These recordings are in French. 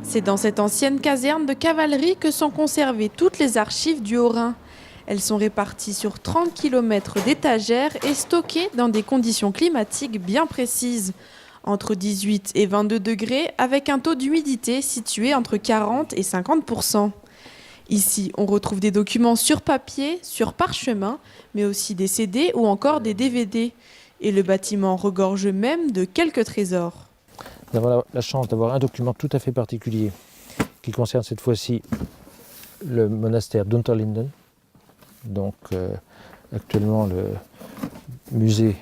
C'est dans cette ancienne caserne de cavalerie que sont conservées toutes les archives du Haut-Rhin. Elles sont réparties sur 30 km d'étagères et stockées dans des conditions climatiques bien précises, entre 18 et 22 degrés, avec un taux d'humidité situé entre 40 et 50%. Ici, on retrouve des documents sur papier, sur parchemin, mais aussi des CD ou encore des DVD. Et le bâtiment regorge même de quelques trésors. D'avoir la chance d'avoir un document tout à fait particulier qui concerne cette fois-ci le monastère d'Unterlinden. Donc actuellement le musée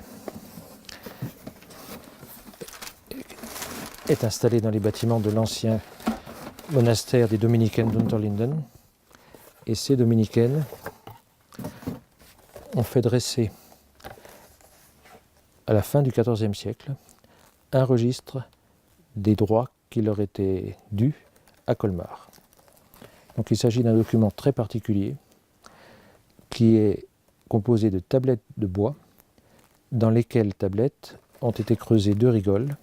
est installé dans les bâtiments de l'ancien monastère des dominicaines d'Unterlinden. Et ces dominicaines ont fait dresser à la fin du XIVe siècle un registre des droits qui leur étaient dus à Colmar. Donc il s'agit d'un document très particulier qui est composé de tablettes de bois dans lesquelles tablettes ont été creusées deux rigoles.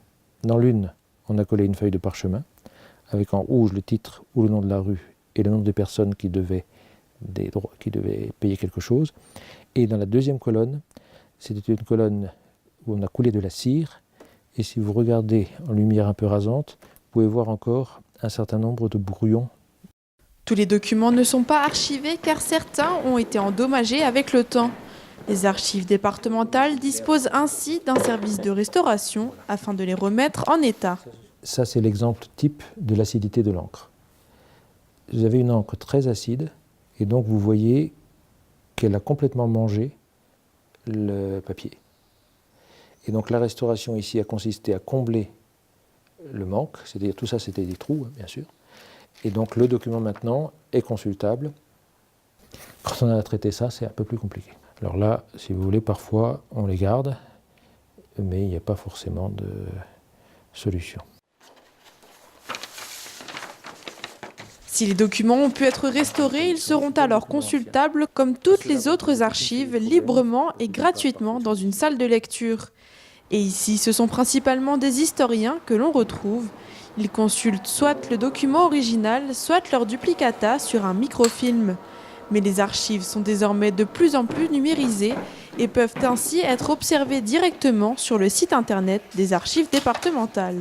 Dans l'une, on a collé une feuille de parchemin avec en rouge le titre ou le nom de la rue et le nom des personnes qui devaient payer quelque chose. Et dans la deuxième colonne, c'était une colonne où on a coulé de la cire. Et si vous regardez en lumière un peu rasante, vous pouvez voir encore un certain nombre de brouillons. Tous les documents ne sont pas archivés car certains ont été endommagés avec le temps. Les archives départementales disposent ainsi d'un service de restauration afin de les remettre en état. Ça, c'est l'exemple type de l'acidité de l'encre. Vous avez une encre très acide et donc vous voyez qu'elle a complètement mangé le papier. Et donc la restauration ici a consisté à combler le manque, c'est-à-dire tout ça c'était des trous, bien sûr. Et donc le document maintenant est consultable. Quand on a traité ça, c'est un peu plus compliqué. Alors là, si vous voulez, parfois on les garde, mais il n'y a pas forcément de solution. Si les documents ont pu être restaurés, ils seront alors consultables comme toutes les autres archives, librement et gratuitement dans une salle de lecture. Et ici, ce sont principalement des historiens que l'on retrouve. Ils consultent soit le document original, soit leur duplicata sur un microfilm. Mais les archives sont désormais de plus en plus numérisées et peuvent ainsi être observées directement sur le site internet des archives départementales.